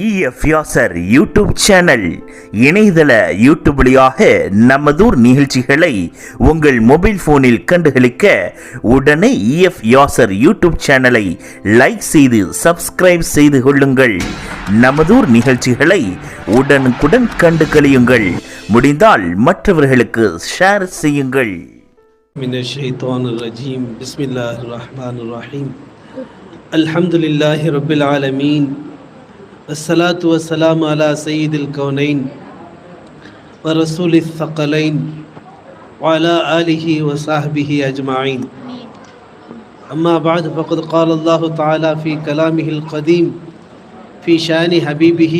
EF Yasar YouTube channel இணையதள YouTube வழியாக நமதூர் நிகழ்ச்சிகளை உங்கள் மொபைல் போனில் கண்டுகளிக்க உடனே இஎஃப் யாசர் யூடியூப் சேனலை லைக் செய்து சப்ஸ்கிரைப் செய்து கொள்ளுங்கள். நமதூர் நிகழ்ச்சிகளை உடனுக்குடன் கண்டு கழியுங்கள். முடிந்தால் மற்றவர்களுக்கு ஷேர் செய்யுங்கள். அல்ஹம்துலில்லாஹி ரப்பில் ஆலமீன். الصلاة والسلام على سيد الكونين ورسول الثقلين وعلى آله وصحبه أجمعين. أما بعد فقد قال الله تعالى في كلامه القديم في شأن حبيبه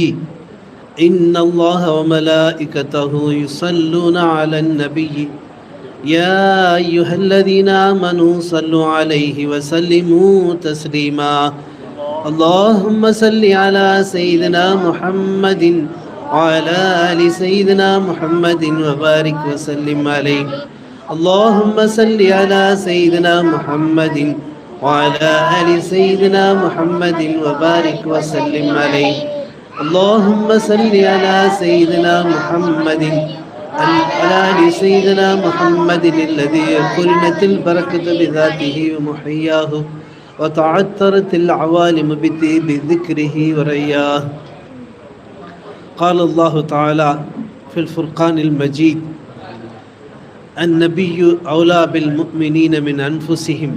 إن الله وملائكته يصلون على النبي يا أيها الذين آمنوا صلوا عليه وسلموا تسليما. اللهم صل على سيدنا محمد وعلى آل سيدنا محمد وبارك وسلم عليه. اللهم صل على سيدنا محمد وعلى آل سيدنا محمد وبارك وسلم عليه. اللهم صل على سيدنا محمد وعلى آل سيدنا محمد الذي قرنت البركة بذاته ومحياه وتعثرت العوالم بذكره ورياه. قال الله تعالى في الفرقان المجيد النبي أولى بالمؤمنين من أنفسهم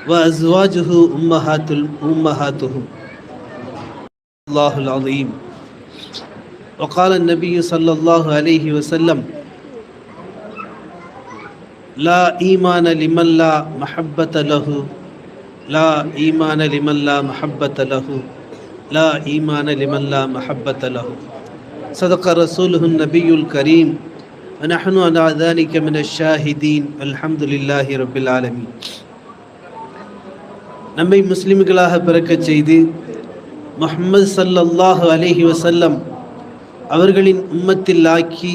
وأزواجه أمهاتهم. الله العظيم. وقال النبي صلى الله عليه وسلم لا إيمان لمن لا محبة له لا إيمان لمن لا محبة له لا إيمان لمن لا محبة له. صدق رسوله النبي الكريم ونحن على ذلك من الشاهدين. الحمد لله رب العالمين. நம்மை முஸ்லிம்களாக பிறக்கச் செய்து முஹம்மது ஸல்லல்லாஹு அலைஹி வஸல்லம் அவர்களின் உம்மத்தில் ஆக்கி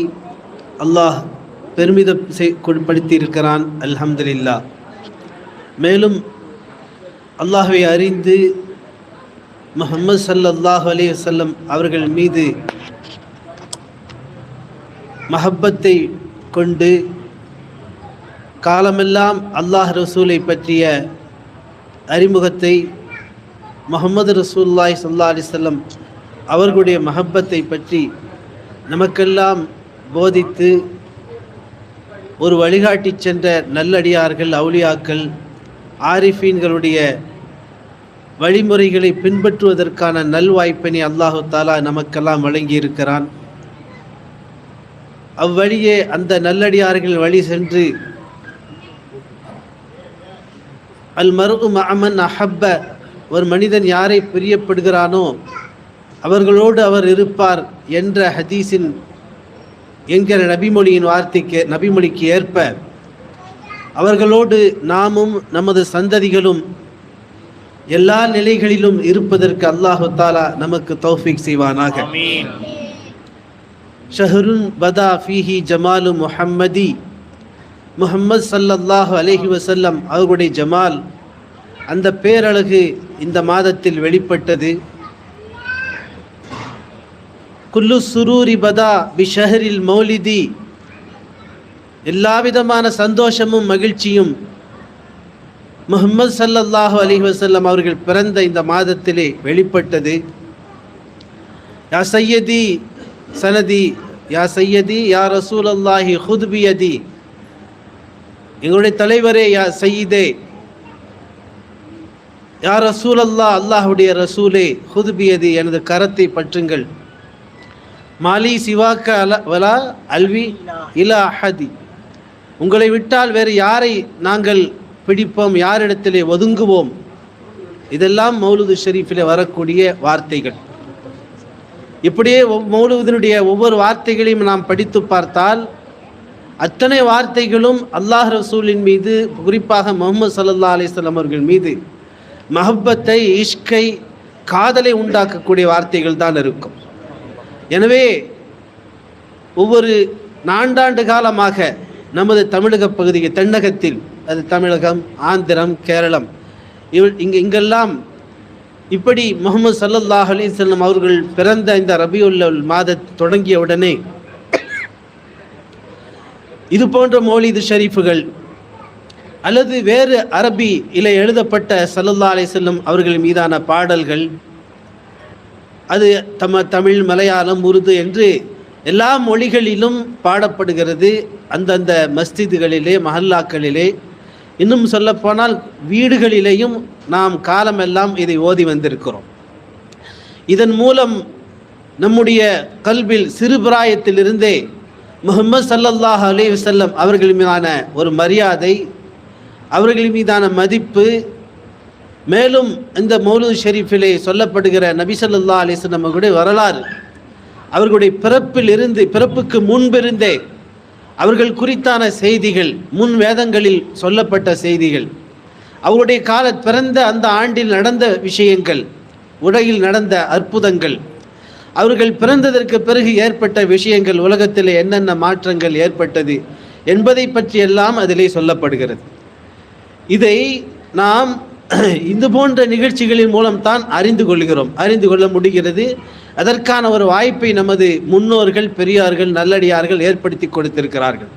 அல்லாஹ் பெருமிதப்படுத்தி இருக்கிறான். அல்ஹம்துலில்லாஹ். மேலும் அல்லாஹ்வை அறிந்து முஹம்மது ஸல்லல்லாஹு அலைஹி வஸல்லம் அவர்கள் மீது மஹப்பத்தை கொண்டு காலமெல்லாம் அல்லாஹ் ரசூலை பற்றிய அறிமுகத்தை முஹம்மது ரசூலுல்லாஹி ஸல்லல்லாஹு அலைஹி வஸல்லம் அவர்களுடைய மஹப்பத்தை பற்றி நமக்கெல்லாம் போதித்து ஒரு வழிகாட்டி சென்ற நல்லடியார்கள், அவுலியாக்கள், ஆரிஃபீன்களுடைய வழிமுறைகளை பின்பற்றுவதற்கான நல்வாய்ப்பினை அல்லாஹு தாலா நமக்கெல்லாம் வழங்கியிருக்கிறான். அவ்வழியே அந்த நல்லடியார்கள் வழி சென்று அல் மர்உ மஅமன் அஹப்ப, ஒரு மனிதன் யாரை பிரியப்படுகிறானோ அவர்களோடு அவர் இருப்பார் என்ற ஹதீஸின் என்கிற நபிமொழிக்கு ஏற்ப அவர்களோடு நாமும் நமது சந்ததிகளும் எல்லா நிலைகளிலும் இருப்பதற்கு அல்லாஹு தாலா நமக்கு தௌஃபீக் செய்வானாக. ஷஹருன் பதா ஃபீஹி ஜமாலு முஹம்மதி, முஹம்மது ஸல்லல்லாஹு அலைஹி வஸல்லம் அவர்களுடைய ஜமால், அந்த பேரழகு இந்த மாதத்தில் வெளிப்பட்டது. குல்லு சுரூரி பதா பிஷஹரில் மௌலிதி, எல்லா விதமான சந்தோஷமும் மகிழ்ச்சியும் முஹம்மது ஸல்லல்லாஹு அலைஹி வஸல்லம் அவர்கள் பிறந்த இந்த மாதத்திலே வெளிப்பட்டது. யா சையதி சனதி யா சையதி யா ரசூலல்லாஹி ஹுத் பியதி, எங்களுடைய தலைவரே யா சையீதே யா ரசூலல்லாஹ், அல்லாஹ்வுடைய ரசூலே, ஹுத் பியதி, எனது கரத்தை பற்றுங்கள். மாலி சிவாக்க வலா அல்வி இலா அஹதி, உங்களை விட்டால் வேறு யாரை நாங்கள் பிடிப்போம், யாரிடத்திலே ஒதுங்குவோம். இதெல்லாம் மௌலூது ஷரீஃபிலே வரக்கூடிய வார்த்தைகள். இப்படியே மௌலூதினுடைய ஒவ்வொரு வார்த்தைகளையும் நாம் படித்து பார்த்தால் அத்தனை வார்த்தைகளும் அல்லாஹ் ரசூலின் மீது, குறிப்பாக முஹம்மது ஸல்லல்லாஹு அலைஹி வஸல்லம் அவர்கள் மீது மஹப்பத்தை, இஷ்கை, காதலை உண்டாக்கக்கூடிய வார்த்தைகள் தான் இருக்கும். எனவே ஒவ்வொரு நான்காண்டு காலமாக நமது தமிழக பகுதிக்கு, தென்னகத்தில், அது தமிழகம், ஆந்திரம், கேரளம், இங்கெல்லாம் இப்படி முஹம்மது ஸல்லல்லாஹு அலைஹி வஸல்லம் அவர்கள் பிறந்த இந்த ரபியுல் அவ்வல் மாத தொடங்கிய உடனே இது போன்ற மௌலிது ஷரீஃபுகள் அல்லது வேறு அரபி இல எழுதப்பட்ட ஸல்லல்லாஹு அலைஹி வஸல்லம் அவர்கள் மீதான பாடல்கள், அது தமிழ், மலையாளம், உருது என்று எல்லா மொழிகளிலும் பாடப்படுகிறது. அந்தந்த மஸ்ஜிதுகளிலே, மஹல்லாக்களிலே, இன்னும் சொல்லப்போனால் வீடுகளிலேயும் நாம் காலமெல்லாம் இதை ஓதி வந்திருக்கிறோம். இதன் மூலம் நம்முடைய கல்வில் சிறுபிராயத்திலிருந்தே முஹம்மது ஸல்லல்லாஹு அலைஹி வஸல்லம் அவர்கள் மீதான ஒரு மரியாதை, அவர்கள் மீதான மதிப்பு, மேலும் இந்த மௌலூத் ஷரீஃபிலே சொல்லப்படுகிற நபி ஸல்லல்லாஹு அலைஹி வஸல்லம் அவர்களுடைய வரலாறு, அவர்களுடைய பிறப்புக்கு முன்பிருந்தே அவர்கள் குறித்தான செய்திகள், முன் வேதங்களில் சொல்லப்பட்ட செய்திகள், அவருடைய பிறந்த அந்த ஆண்டில் நடந்த விஷயங்கள், உலகில் நடந்த அற்புதங்கள், அவர்கள் பிறந்ததற்கு பிறகு ஏற்பட்ட விஷயங்கள், உலகத்தில் என்னென்ன மாற்றங்கள் ஏற்பட்டது என்பதை பற்றியெல்லாம் அதிலே சொல்லப்படுகிறது. இதை நாம் இது போன்ற நிகழ்ச்சிகளின் மூலம்தான் அறிந்து கொள்ள முடிகிறது. அதற்கான ஒரு வாய்ப்பை நமது முன்னோர்கள், பெரியார்கள், நல்லடியார்கள் ஏற்படுத்தி கொடுத்திருக்கிறார்கள்.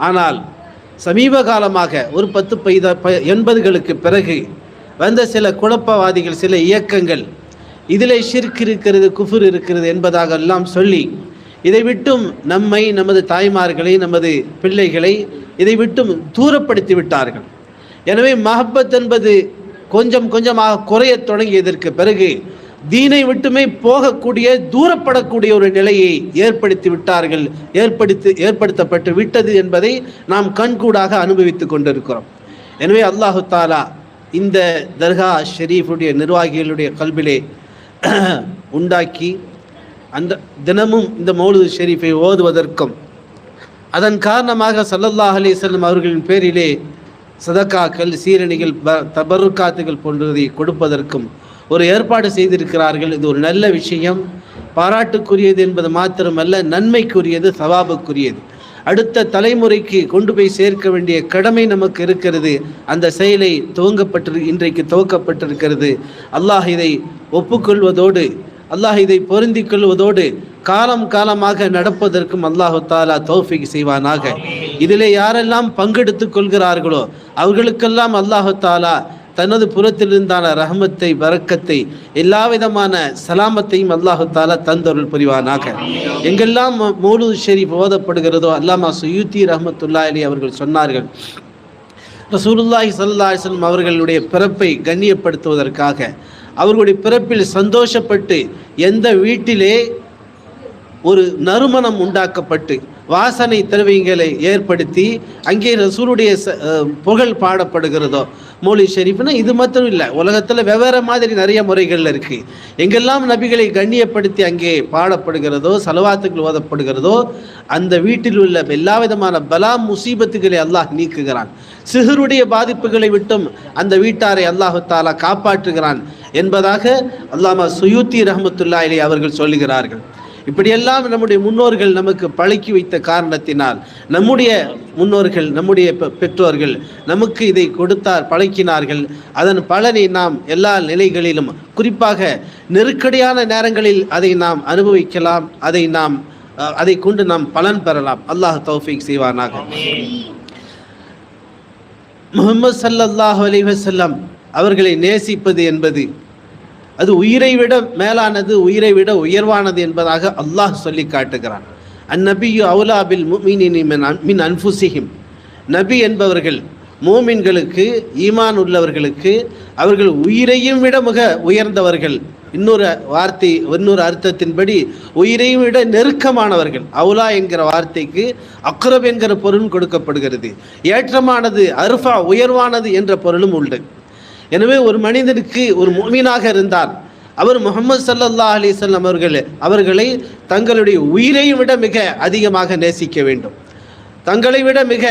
ஆனால் சமீப காலமாக ஒரு 80களுக்கு பிறகு வந்த சில குழப்பவாதிகள், சில இயக்கங்கள் இதிலே ஷிர்க் இருக்கிறது, குஃபுர் இருக்கிறது என்பதாக எல்லாம் சொல்லி இதை விட்டும் நம்மை, நமது தாய்மார்களை, நமது பிள்ளைகளை இதை விட்டும் தூரப்படுத்தி விட்டார்கள். எனவே மஹப்பத் என்பது கொஞ்சம் கொஞ்சமாக குறைய தொடங்கியதற்கு பிறகு தீனை விட்டுமே போகக்கூடிய, தூரப்படக்கூடிய ஒரு நிலையை ஏற்படுத்தப்பட்டு விட்டது என்பதை நாம் கண்கூடாக அனுபவித்து கொண்டிருக்கிறோம். எனவே அல்லாஹு தாலா இந்த தர்கா ஷெரீஃபுடைய நிர்வாகிகளுடைய கல்விலே உண்டாக்கி அந்த தினமும் இந்த மௌலூத் ஷெரீஃபை ஓதுவதற்கும், அதன் காரணமாக ஸல்லல்லாஹு அலைஹி வஸல்லம் அவர்களின் பேரிலே சதக்காக்கள், சீரணிகள், தபருக்காத்துகள் போன்றதை கொடுப்பதற்கும் ஒரு ஏற்பாடு செய்திருக்கிறார்கள். இது ஒரு நல்ல விஷயம், பாராட்டுக்குரியது என்பது மாத்திரமல்ல, நன்மைக்குரியது, சவாபுக்குரியது. அடுத்த தலைமுறைக்கு கொண்டு போய் சேர்க்க வேண்டிய கடமை நமக்கு இருக்கிறது. அந்த செயலை இன்றைக்கு துவக்கப்பட்டிருக்கிறது. அல்லாஹ் இதை ஒப்புக்கொள்வதோடு, அல்லாஹ் இதை பொருந்திக் கொள்வதோடு காலமாக நடப்பதற்கும் அல்லாஹு தாலா தௌஃபீக் செய்வானாக. இதிலே யாரெல்லாம் பங்கெடுத்துக் கொள்கிறார்களோ அவர்களுக்கெல்லாம் அல்லாஹு தாலா தனது புறத்திலிருந்தான ரஹமத்தை, பரக்கத்தை, எல்லா விதமான சலாமத்தையும் அல்லாஹு தாலா தந்தருள் புரிவானாக. எங்கெல்லாம் மௌலூத் ஷெரீஃப் ஓதப்படுகிறதோ, அல்லாமா சுயூத்தி ரஹ்மத்துல்லாஹி அலைஹி அவர்கள் சொன்னார்கள், ரசூலுல்லாஹி ஸல்லல்லாஹு அலைஹி வஸல்லம் அவர்களுடைய பிறப்பை கண்ணியப்படுத்துவதற்காக, அவர்களுடைய பிறப்பில் சந்தோஷப்பட்டு எந்த வீட்டிலே ஒரு நறுமணம் உண்டாக்கப்பட்டு வாசனை திரவியங்களை ஏற்படுத்தி அங்கே ரசூலுடைய புகழ் பாடப்படுகிறதோ, மௌலூத் ஷெரீஃப்னா இது மட்டும் இல்லை, உலகத்தில் வெவ்வேறு மாதிரி நிறைய முறைகள் இருக்குது. எங்கெல்லாம் நபிகளை கண்ணியப்படுத்தி அங்கே பாடப்படுகிறதோ, சலவாத்துக்கள் ஓதப்படுகிறதோ, அந்த வீட்டில் உள்ள எல்லா விதமான பலா முசீபத்துகளை அல்லாஹ் நீக்குகிறான். சிஹருடைய பாதிப்புகளை விட்டும் அந்த வீட்டாரை அல்லாஹு தாலா காப்பாற்றுகிறான் என்பதாக அல்லாமா சுயூத்தி ரஹ்மத்துல்லாஹி அலைஹி அவர்கள் சொல்லுகிறார்கள். இப்படியெல்லாம் நம்முடைய முன்னோர்கள் நமக்கு பழக்கி வைத்த காரணத்தினால், நம்முடைய முன்னோர்கள், நம்முடைய பெற்றோர்கள் நமக்கு இதை பழக்கினார்கள். அதன் பலனை நாம் எல்லா நிலைகளிலும், குறிப்பாக நெருக்கடியான நேரங்களில் அதை நாம் அனுபவிக்கலாம், அதை கொண்டு நாம் பலன் பெறலாம். அல்லாஹ் தௌஃபீக் செய்வானாக. முஹம்மது ஸல்லல்லாஹு அலைஹி வஸல்லம் அவர்களை நேசிப்பது என்பது அது உயிரை விட மேலானது, உயிரை விட உயர்வானது என்பதாக அல்லாஹ் சொல்லி காட்டுகிறான். அந்நபியு அவுலா பில் முஃமினீன மின் அன்ஃபுஸிஹிம். நபி என்பவர்கள் மூமின்களுக்கு, ஈமான் உள்ளவர்களுக்கு அவர்கள் உயிரையும் விட மிக உயர்ந்தவர்கள். இன்னொரு அர்த்தத்தின்படி உயிரையும் விட நெருக்கமானவர்கள். அவுலா என்கிற வார்த்தைக்கு அக்ரப் என்கிற பொருளும் கொடுக்கப்படுகிறது. ஏற்றமானது, அர்ஃபா, உயர்வானது என்ற பொருளும் உண்டு. எனவே ஒரு மனிதனுக்கு, ஒரு முஃமினாக இருந்தால் அவர் முஹம்மது ஸல்லல்லாஹு அலைஹி வஸல்லம் அவர்களை தங்களுடைய உயிரை விட மிக அதிகமாக நேசிக்க வேண்டும். தங்களை விட மிக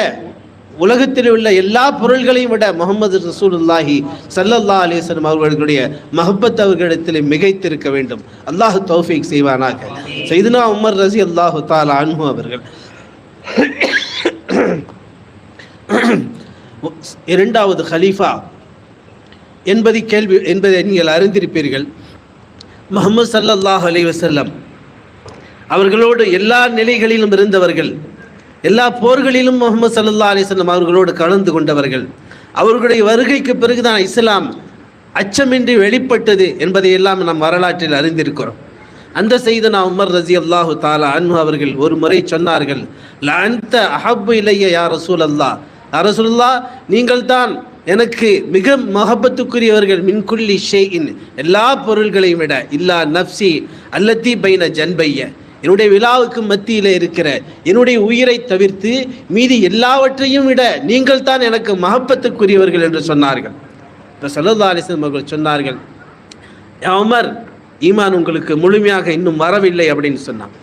உலகத்தில் உள்ள எல்லா பொருள்களையும் விட முஹம்மது ரசூலுல்லாஹி ஸல்லல்லாஹு அலைஹி வஸல்லம் அவர்களுடைய மஹப்பத் அவர்களிடத்தில் மிகைத்திருக்க வேண்டும். அல்லாஹ் தௌஃபீக் செய்வானாக. சையதுனா உமர் ரலியல்லாஹு தஆலா அன்ஹு அவர்கள் இரண்டாவது ஹலீஃபா என்பதை நீங்கள் அறிந்திருப்பீர்கள். முஹம்மது ஸல்லல்லாஹு அலைஹி வஸல்லம் அவர்களோடு எல்லா நிலைகளிலும் இருந்தவர்கள், எல்லா போர்களிலும் முஹம்மது ஸல்லல்லாஹு அலைஹி வஸல்லம் அவர்களோடு கலந்து கொண்டவர்கள். அவர்களுடைய வருகைக்கு பிறகுதான் இஸ்லாம் அச்சமின்றி வெளிப்பட்டது என்பதை எல்லாம் நாம் வரலாற்றில் அறிந்திருக்கிறோம். அந்த செய்தனா உமர் ரஸியல்லாஹு தஆலா அன்ஹு அவர்கள் ஒரு முறை சொன்னார்கள், லஅன்த அஹப்பு இலைய யா ரசூலல்லாஹ், யா ரசூலுல்லாஹ் நீங்கள் தான் எனக்கு மிக மஹப்பத்துக்குரியவர்கள், மின் குல்லி ஷைஇன் எல்லா பொருள்களையும் விட, இல்லா நஃப்சி அல்லத்தி பைன ஜன்பைய என்னுடைய விழாவுக்கு மத்தியில் இருக்கிற என்னுடைய உயிரை தவிர்த்து மீதி எல்லாவற்றையும் விட நீங்கள் தான் எனக்கு மஹப்பத்துக்குரியவர்கள் என்று சொன்னார்கள். இப்போ ஸல்லல்லாஹு அலைஹி வஸல்லம் அவர்கள் சொன்னார்கள், யா உமர், ஈமான் உங்களுக்கு முழுமையாக இன்னும் வரவில்லை அப்படின்னு சொன்னாங்க.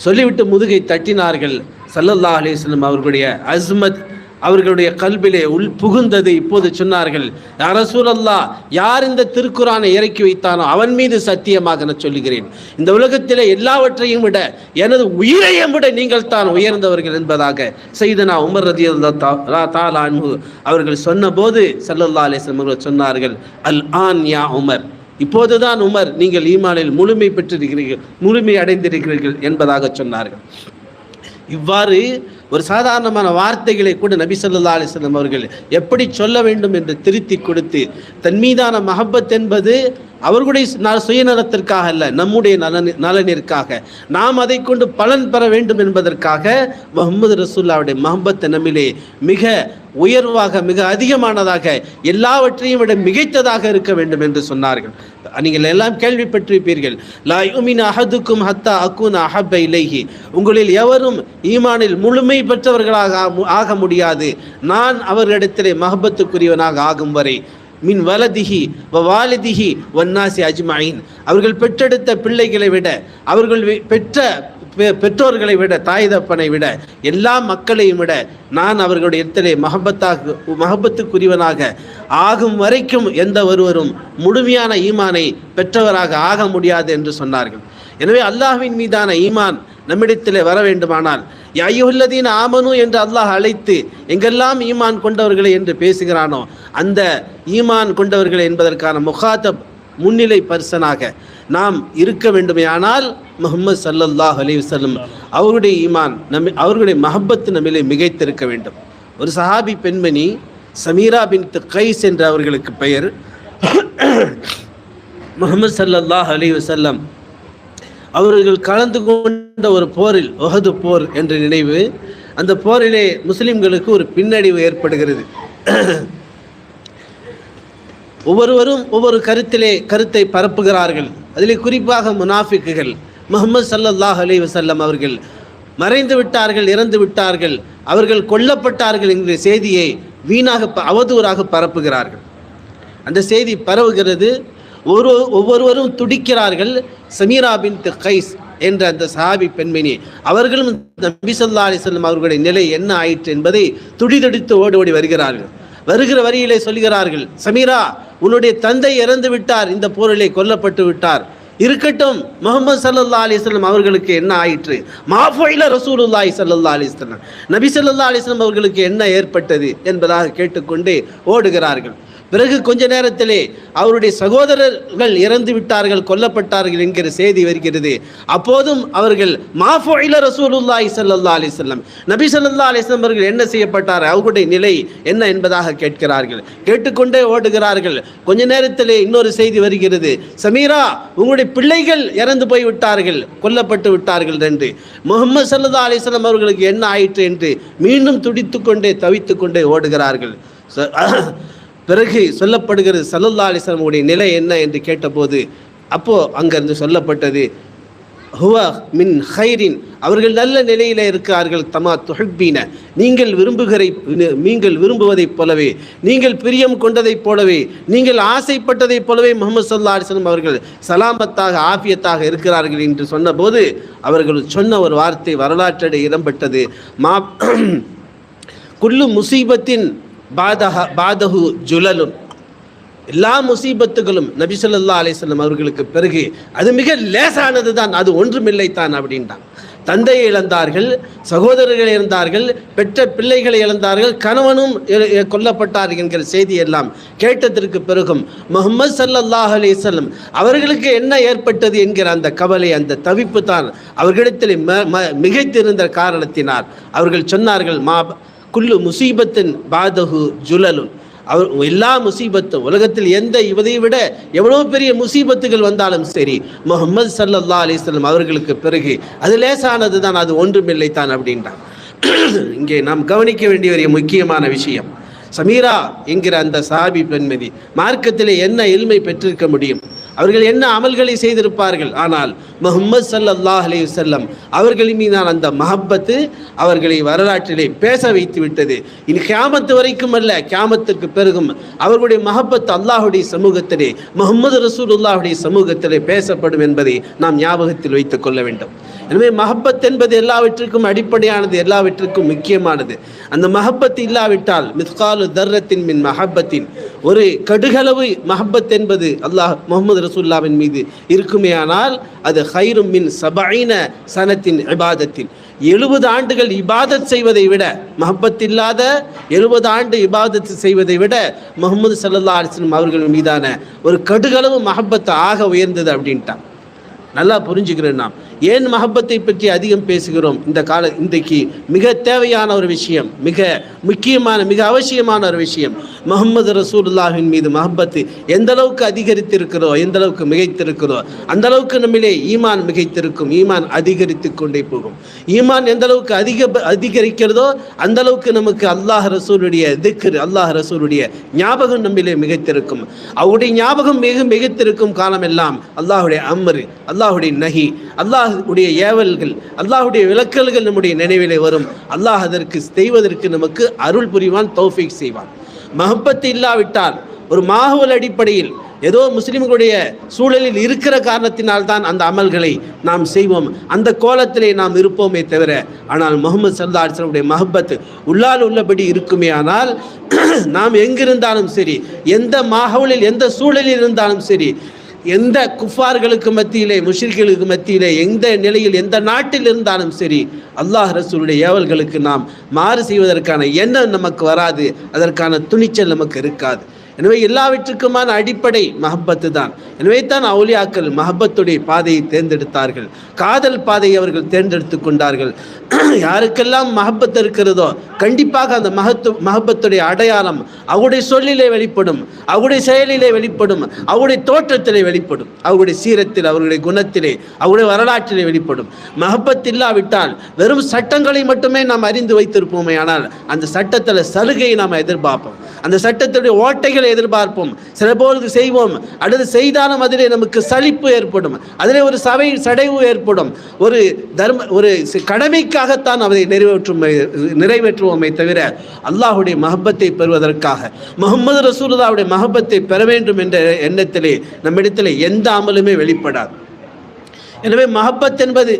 சொல்லிவிட்டு முதுகை தட்டினார்கள். ஸல்லல்லாஹு அலைஹி வஸல்லம் அவர்களுடைய அஸ்மத் அவர்களுடைய கல்பிலே உள் புகுந்தது. இப்போது சொன்னார்கள், யா ரசூலல்லாஹ், யார் இந்த திருக்குரானை இறக்கி வைத்தானோ அவன் மீது சத்தியமாக நான் சொல்லுகிறேன், இந்த உலகத்திலே எல்லாவற்றையும் விட எனது உயிரையும் விட நீங்கள் தான் உயர்ந்தவர்கள் என்பதாக சையதுனா உமர் ரலியல்லாஹு தஆலா அன்ஹு அவர்கள் சொன்னபோது ஸல்லல்லாஹு அலைஹி வஸல்லம் அவர்கள் சொன்னார்கள், அல் ஆன் யா உமர், இப்போதுதான் உமர் நீங்கள் ஈமானில் முழுமை பெற்றிருக்கிறீர்கள், முழுமை அடைந்திருக்கிறீர்கள் என்பதாக சொன்னார்கள். இவ்வாறு ஒரு சாதாரணமான வார்த்தைகளை கூட நபி ஸல்லல்லாஹு அலைஹி வஸல்லம் அவர்கள் எப்படி சொல்ல வேண்டும் என்று திருத்தி கொடுத்து, தன் மீதான மஹப்பத் என்பது அவர்களுடைய சுயநலத்திற்காக அல்ல, நம்முடைய நலனிற்காக, நாம் அதை கொண்டு பலன் பெற வேண்டும் என்பதற்காக முஹம்மது ரசூலுல்லாஹ்வுடைய மஹப்பத் நம்மிலே மிக உயர்வாக, மிக அதிகமானதாக, எல்லாவற்றையும் விட மிகைத்ததாக இருக்க வேண்டும் என்று சொன்னார்கள். நீங்கள் எல்லாம் கேள்விப்பட்டிருப்பீர்கள், லா யுமினு அஹதுக்கும் ஹத்தா அகுன அஹப்ப இலைஹி, உங்களில் எவரும் ஈமானில் முழுமை பெற்றவர்களாக ஆக முடியாது நான் அவர்களிடத்திலே மஹப்பத்துக்குரியவனாக ஆகும் வரை, மின் வலதிஹி வ வாலிதிஹி வன்னாசி அஜ்மஈன், அவர்கள் பெற்றெடுத்த பிள்ளைகளை விட, அவர்கள் பெற்ற பெற்றோர்களை விட, தாய் தப்பனை விட, எல்லா மக்களையும் விட நான் அவர்களுடைய இடத்திலே மஹப்பத்துக்குரியவனாக ஆகும் வரைக்கும் எந்த ஒருவரும் முழுமையான ஈமானை பெற்றவராக ஆக முடியாது என்று சொன்னார்கள். எனவே அல்லாஹ்வின் மீதான ஈமான் நம்மிடத்திலே வர வேண்டுமானால், யா அய்யுஹல்லதீன ஆமனு என்று அல்லாஹ் அழைத்து எங்கெல்லாம் ஈமான் கொண்டவர்களை என்று பேசுகிறானோ அந்த ஈமான் கொண்டவர்கள் என்பதற்கான முகாத்தப் முன்னிலை பர்சனாக நாம் இருக்க வேண்டுமையானால் முஹம்மது ஸல்லல்லாஹு அலைஹி வஸல்லம் அவருடைய ஈமான் அவர்களுடைய மஹப்பத்து நம்மிலே மிகைத்திருக்க வேண்டும். ஒரு சஹாபி பெண்மணி சமீரா பின்த் கைஸ் என்ற அவர்களுக்கு பெயர். முஹம்மது ஸல்லல்லாஹு அலைஹி வஸல்லம் அவர்கள் கலந்து கொண்ட ஒரு போரில், உஹது போர் என்ற நினைவு, அந்த போரிலே முஸ்லிம்களுக்கு ஒரு பின்னடைவு ஏற்படுகிறது. ஒவ்வொருவரும் ஒவ்வொரு கருத்தை பரப்புகிறார்கள். அதிலே குறிப்பாக முனாஃபிக்குகள் முஹம்மது ஸல்லல்லாஹு அலைஹி வஸல்லம் அவர்கள் மறைந்து விட்டார்கள், இறந்து விட்டார்கள், அவர்கள் கொல்லப்பட்டார்கள் என்கிற செய்தியை வீணாக அவதூறாக பரப்புகிறார்கள். அந்த செய்தி பரவுகிறது. ஒவ்வொருவரும் துடிக்கிறார்கள். சமீரா பின்த் கைஸ் என்ற அந்த சஹாபி பெண்மணி அவர்களும் நபி ஸல்லல்லாஹு அலைஹி வஸல்லம் அவர்களுடைய நிலை என்ன ஆயிற்று என்பதை துடிதுடித்து ஓடி வருகிறார்கள். வருகிற வரியிலே சொல்கிறார்கள், சமீரா, உன்னுடைய தந்தை இறந்து விட்டார், இந்த போரிலே கொல்லப்பட்டு விட்டார், இருக்கட்டும், முஹம்மது ஸல்லல்லாஹு அலைஹி வஸல்லம் அவர்களுக்கு என்ன ஆயிற்று, மாஃபைல ரசூலுல்லாஹி ஸல்லல்லாஹு அலைஹி வஸல்லம், நபி ஸல்லல்லாஹு அலைஹி வஸல்லம் அவர்களுக்கு என்ன ஏற்பட்டது என்பதாக கேட்டுக்கொண்டே ஓடுகிறார்கள். பிறகு கொஞ்ச நேரத்திலே அவருடைய சகோதரர்கள் இறந்து விட்டார்கள், கொல்லப்பட்டார்கள் என்கிற செய்தி வருகிறது. அப்போதும் அவர்கள் மாஃபுஇல ரசூலுல்லாஹி ஸல்லல்லாஹு அலைஹி வஸல்லம், நபி ஸல்லல்லாஹு அலைஹி வஸல்லம் அவர்கள் என்ன செய்யப்பட்டார், அவர்களுடைய நிலை என்ன என்பதாக கேட்கிறார்கள். கேட்டுக்கொண்டே ஓடுகிறார்கள். கொஞ்ச நேரத்திலே இன்னொரு செய்தி வருகிறது, சமீரா, உங்களுடைய பிள்ளைகள் இறந்து போய் விட்டார்கள், கொல்லப்பட்டு விட்டார்கள் என்று. முஹம்மது ஸல்லல்லாஹு அலைஹி வஸல்லம் அவர்களுக்கு என்ன ஆயிற்று என்று மீண்டும் துடித்துக்கொண்டே தவித்துக்கொண்டே ஓடுகிறார்கள். பிறகு சொல்லப்படுகிறது ஸல்லல்லாஹு அலைஹி வஸல்லம் உடைய நிலை என்ன என்று கேட்டபோது, அப்போ அங்கிருந்து சொல்லப்பட்டது, ஹுவ மின் ஹைரின், அவர்கள் நல்ல நிலையில் இருக்கிறார்கள், தமா துஹிப்பீன, நீங்கள் விரும்புவதைப் போலவே, நீங்கள் பிரியம் கொண்டதைப் போலவே, நீங்கள் ஆசைப்பட்டதைப் போலவே முஹம்மது ஸல்லல்லாஹு அலைஹி வஸல்லம் அவர்கள் சலாமத்தாக ஆஃபியத்தாக இருக்கிறார்கள் என்று சொன்னபோது அவர்கள் சொன்ன ஒரு வார்த்தை வரலாற்றில் இடம்பெற்றது, குல்லு முசீபத்தின் பாதஹு ஜுலலுன், எல்லா முசீபத்துகளும் நபி ஸல்லல்லாஹு அலைஹி வஸல்லம் அவர்களுக்கு பிறகு அது மிக லேசானது தான், அது ஒன்றுமில்லை தான் அப்படின்ட்டான். தந்தையை இழந்தார்கள், சகோதரர்களை இழந்தார்கள், பெற்ற பிள்ளைகளை இழந்தார்கள், கணவனும் கொல்லப்பட்டார் என்கிற செய்தி எல்லாம் கேட்டதற்கு பிறகும் முஹம்மது ஸல்லல்லாஹு அலைஹி வஸல்லம் அவர்களுக்கு என்ன ஏற்பட்டது என்கிற அந்த கவலை, அந்த தவிப்பு தான் அவர்களிடத்தில் மிகைத்திருந்த காரணத்தினால் அவர்கள் சொன்னார்கள், மா குல்லு முசீபத்தின் பாதஹு ஜுலலுன். அவர் எல்லா முசீபத்தும் உலகத்தில் இதை விட எவ்வளோ பெரிய முசீபத்துகள் வந்தாலும் சரி, முஹம்மது ஸல்லல்லாஹு அலைஹி வஸல்லம் அவர்களுக்கு பிறகு அது லேசானது தான், அது ஒன்றுமில்லை தான் அப்படின்றார். இங்கே நாம் கவனிக்க வேண்டிய ஒரு முக்கியமான விஷயம், சமீரா என்கிற அந்த சஹாபி பெண்மதி மார்க்கத்திலே என்ன இல்மை பெற்றிருக்க முடியும்? அவர்கள் என்ன அமல்களை செய்திருப்பார்கள்? ஆனால் முஹம்மது ஸல்லல்லாஹு அலைஹி வஸல்லம் அவர்களின் மீதான அந்த மஹப்பத்து அவர்களை வரலாற்றிலே பேச வைத்து விட்டது. இனி கியாமத்து வரைக்கும் அல்ல, கியாமத்துக்கு பிறகும் அவர்களுடைய மஹப்பத் அல்லாஹுடைய சமூகத்திலே, முஹம்மது ரசூலுல்லாஹுடைய சமூகத்திலே பேசப்படும் என்பதை நாம் ஞாபகத்தில் வைத்துக் கொள்ள வேண்டும். எனவே மஹப்பத் என்பது எல்லாவற்றிற்கும் அடிப்படையானது, எல்லாவற்றிற்கும் முக்கியமானது. அந்த மஹப்பத் இல்லாவிட்டால் மிஸ்காலு தர்ரத்தின் மின் மஹப்பத்தின், ஒரு கடுகளவு மஹப்பத் என்பது அல்லாஹ் முஹம்மது ரசூலுல்லாஹ்வின் மீது இருக்குமேயானால் அது ஹைரும் மின் சபஈன சனத்தின் இபாதத்தின், 70 ஆண்டுகள் இபாதத் செய்வதை விட, மஹப்பத் இல்லாத 70 ஆண்டு இபாதத் செய்வதை விட முஹம்மது ஸல்லல்லாஹு அலைஹி வஸல்லம் அவர்கள் மீதான ஒரு கடுகளவு மஹப்பத் ஆக உயர்ந்தது அப்படின்ட்டான். நல்லா புரிஞ்சுக்கிறேன். நாம் ஏன் மஹப்பத்தை பற்றி அதிகம் பேசுகிறோம்? இன்றைக்கு மிக தேவையான ஒரு விஷயம், மிக முக்கியமான, மிக அவசியமான ஒரு விஷயம், முஹம்மது ரசூலுல்லாஹின் மீது மஹப்பத்து எந்த அளவுக்கு அதிகரித்திருக்கிறோ, எந்த அளவுக்கு மிகைத்திருக்கிறோ அந்த அளவுக்கு நம்மிலே ஈமான் மிகைத்திருக்கும், ஈமான் அதிகரித்து கொண்டே போகும். ஈமான் எந்த அளவுக்கு அதிகரிக்கிறதோ அந்த அளவுக்கு நமக்கு அல்லாஹ் ரசூலுடைய திக்ர், அல்லாஹ் ரசூலுடைய ஞாபகம் நம்மிலே மிகைத்திருக்கும். அவருடைய ஞாபகம் மிகைத்திருக்கும் காலமெல்லாம் அல்லாஹுடைய அம்ரு, அல்லாஹுடைய நஹி, அல்லாஹுடைய ஏவல்கள், அல்லாஹுடைய விலக்கல்கள் நம்முடைய நினைவிலே வரும். அல்லாஹ் அதற்கு செய்வதற்கு நமக்கு அருள் புரிவான், தௌஃபீக் செய்வான். மஹப்பத்து இல்லாவிட்டால் ஒரு மாஹுவல் அடிப்படையில் ஏதோ முஸ்லிம்களுடைய சூழலில் இருக்கிற காரணத்தினால் தான் அந்த அமல்களை நாம் செய்வோம், அந்த கோலத்திலே நாம் இருப்போமே தவிர, ஆனால் முஹம்மது ஸல்லல்லாஹு அலைஹி வஸல்லம் மஹப்பத்து உள்ளால் உள்ளபடி இருக்குமே ஆனால் நாம் எங்கிருந்தாலும் சரி, எந்த மாஹுவலில் எந்த சூழலில் இருந்தாலும் சரி, எந்த குஃபார்களுக்கு மத்தியிலே, முஷ்ரிக்குகளுக்கு மத்தியிலே, எந்த நிலையில், எந்த நாட்டில் இருந்தாலும் சரி, அல்லாஹ் ரசூலுடைய ஏவல்களுக்கு நாம் மாறு செய்வதற்கான எண்ணம் நமக்கு வராது, அதற்கான துணிச்சல் நமக்கு இருக்காது. எனவே எல்லாவற்றுக்குமான அடிப்படை மஹப்பத்து தான். எனவே தான் அவுலியாக்கள் மஹப்பத்துடைய பாதையை தேர்ந்தெடுத்தார்கள், காதல் பாதையை அவர்கள் தேர்ந்தெடுத்து கொண்டார்கள். யாருக்கெல்லாம் மஹப்பத் இருக்கிறதோ கண்டிப்பாக அந்த மஹப்பத்துடைய அடையாளம் அவருடைய சொல்லிலே வெளிப்படும், அவருடைய செயலிலே வெளிப்படும், அவருடைய தோற்றத்திலே வெளிப்படும், அவருடைய சீரத்தில், அவருடைய குணத்திலே, அவருடைய வரலாற்றிலே வெளிப்படும். மஹப்பத் இல்லாவிட்டால் வெறும் சட்டங்களை மட்டுமே நாம் அறிந்து வைத்திருப்போமே, ஆனால் அந்த சட்டத்தில் சலுகையை நாம் எதிர்பார்ப்போம், அந்த சட்டத்துடைய ஓட்டைகளை எதிர்பார்ப்போம். சில பொழுது செய்வோம், அல்லது செய்தாலும் அதிலே நமக்கு சலிப்பு ஏற்படும், அதிலே ஒரு சடைவு ஏற்படும். ஒரு கடமைக்காகத்தான் அதை நிறைவேற்றுவோமே தவிர அல்லாஹுடைய மஹப்பத்தை பெறுவதற்காக, முஹம்மது ரசூலுல்லாஹுடைய மஹப்பத்தை பெற வேண்டும் என்ற எண்ணத்திலே நம்மிடத்திலே எந்த அமலுமே வெளிப்படாது. எனவே மஹப்பத் என்பது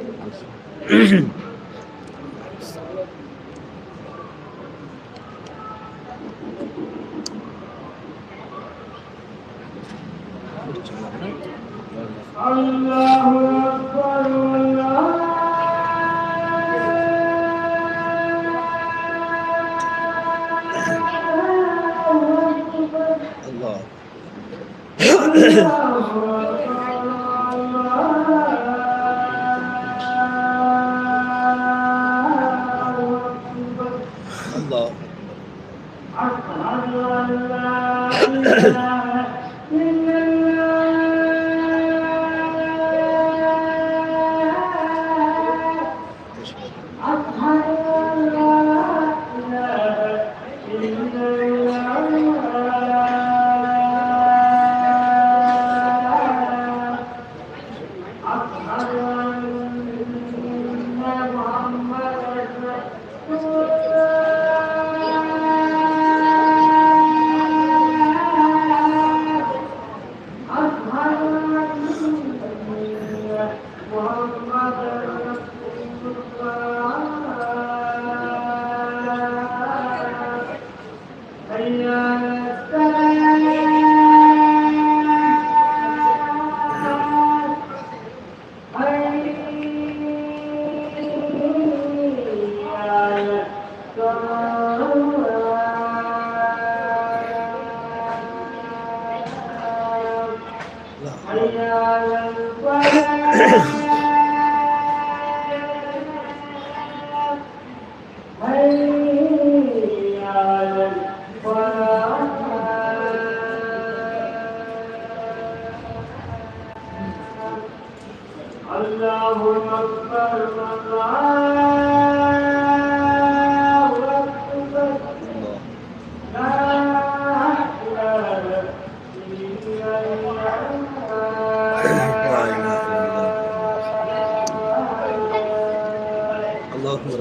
اللهم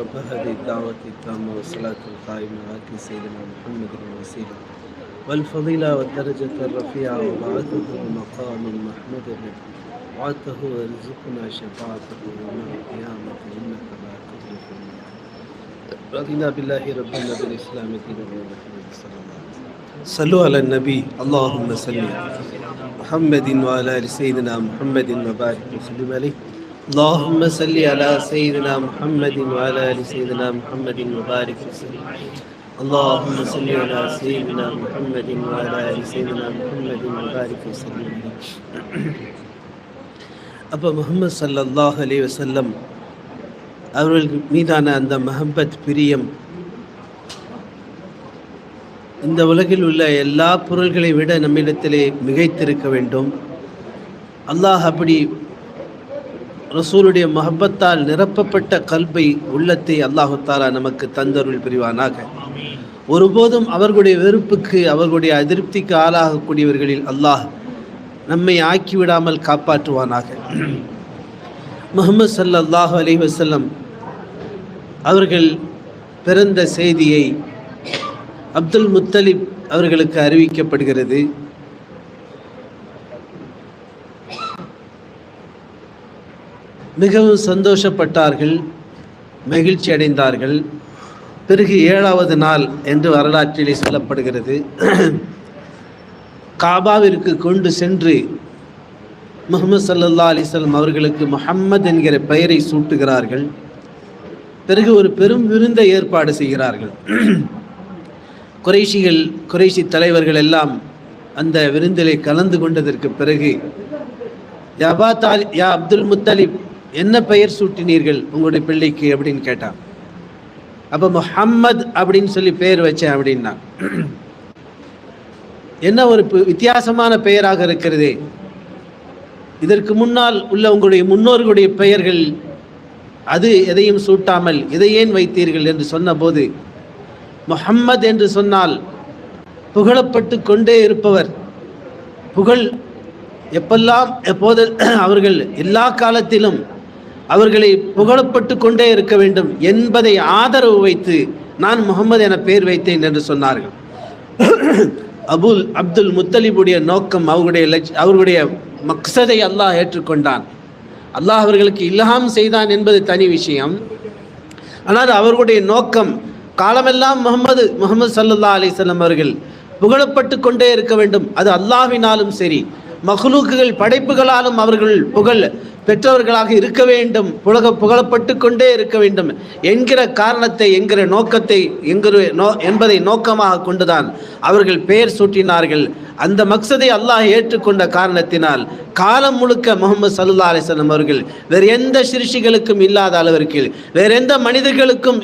رب هذه الدعوة التامة والصلاة القائمة آت سيدنا محمد الوسيلة والفضيلة والدرجة الرفيعة وبعثه مقام محمود وعدته وارزقنا شفاعته يوم القيامة إنك لا تخلف الميعاد. رضينا بالله ربا وبالإسلام دينا وبمحمد صلى الله عليه وسلم. صلوا على النبي. اللهم صل على محمد وعلى آل سيدنا محمد وبارك وسلم عليه. اللهم صل على سيدنا محمد وعلى آل سيدنا محمد وبارك وسلم. اللهم صل على سيدنا محمد وعلى آل سيدنا محمد وبارك وسلم. அப்போ முஹம்மது ஸல்லல்லாஹு அலைஹி வஸல்லம் அவர்கள் மீதான அந்த மஹப்பத் பிரியம் இந்த உலகில் உள்ள எல்லா பொருள்களை விட நம்மிடத்திலே மிகைத்திருக்க வேண்டும். அல்லாஹ் அப்படி ரசூலுடைய மஹப்பத்தால் நிரப்பப்பட்ட கல்பை உள்ளத்தை அல்லாஹு தஆலா நமக்கு தந்தருள் புரிவானாக. ஒருபோதும் அவர்களுடைய வெறுப்புக்கு அவர்களுடைய அதிருப்திக்கு ஆளாகக்கூடியவர்களில் அல்லாஹ் நம்மை ஆக்கிவிடாமல் காப்பாற்றுவானாக. முஹம்மது ஸல்லல்லாஹு அலைஹி வஸல்லம் அவர்கள் பிறந்த செய்தியை அப்துல் முத்தலிப் அவர்களுக்கு அறிவிக்கப்படுகிறது. மிகவும் சந்தோஷப்பட்டார்கள், மகிழ்ச்சி அடைந்தார்கள். பிறகு 7வது நாள் என்று வரலாற்றிலே சொல்லப்படுகிறது. காபாவிற்கு கொண்டு சென்று முஹம்மது ஸல்லல்லாஹு அலைஹி வஸல்லம் அவர்களுக்கு முஹம்மது என்கிற பெயரை சூட்டுகிறார்கள். பிறகு ஒரு பெரும் விருந்தை ஏற்பாடு செய்கிறார்கள். குறைஷி தலைவர்கள் எல்லாம் அந்த விருந்திலே கலந்து கொண்டதற்கு பிறகு யா அப்துல் முத்தலிப், என்ன பெயர் சூட்டினீர்கள் உங்களுடைய பிள்ளைக்கு அப்படின்னு கேட்டான். அப்போ முஹம்மது அப்படின்னு சொல்லி பெயர் வச்சேன் அப்படின்னா, என்ன ஒரு வித்தியாசமான பெயராக இருக்கிறது, இதற்கு முன்னால் உள்ள உங்களுடைய முன்னோர்களுடைய பெயர்கள் அது எதையும் சூட்டாமல் இதை ஏன் வைத்தீர்கள் என்று சொன்னபோது, முஹம்மது என்று சொன்னால் புகழப்பட்டு கொண்டே இருப்பவர், புகழ் எப்பெல்லாம் எப்போது அவர்கள் எல்லா காலத்திலும் அவர்களை புகழப்பட்டு கொண்டே இருக்க வேண்டும் என்பதை ஆதரவு வைத்து நான் முஹம்மது என பெயர் வைத்தேன் என்று சொன்னார்கள். அப்துல் முத்தலிபுடைய நோக்கம், அவர்களுடைய மக்சதை அல்லாஹ் ஏற்றுக்கொண்டான். அல்லாஹ் அவர்களுக்கு இல்ஹாம் செய்தான் என்பது தனி விஷயம். ஆனால் அவர்களுடைய நோக்கம் காலமெல்லாம் முஹம்மது ஸல்லல்லாஹு அலைஹி வஸல்லம் அவர்கள் புகழப்பட்டு கொண்டே இருக்க வேண்டும். அது அல்லாஹ்வினாலும் சரி, மக்லூக்குகள் படைப்புகளாலும் அவர்கள் புகழ் பெற்றவர்களாக இருக்க வேண்டும், புகழப்பட்டு கொண்டே இருக்க வேண்டும் என்கிற காரணத்தை, என்கிற நோக்கத்தை என்பதை நோக்கமாக கொண்டுதான் அவர்கள் பெயர் சூட்டினார்கள். அந்த மக்சதை அல்லாஹ் ஏற்றுக்கொண்ட காரணத்தினால் காலம் முழுக்க முஹம்மது ஸல்லல்லாஹு அலைஹி வஸல்லம் அவர்கள் வேறு எந்த சிருஷ்டிகளுக்கும் இல்லாத அளவிற்கு, வேறு எந்த மனிதர்களுக்கும்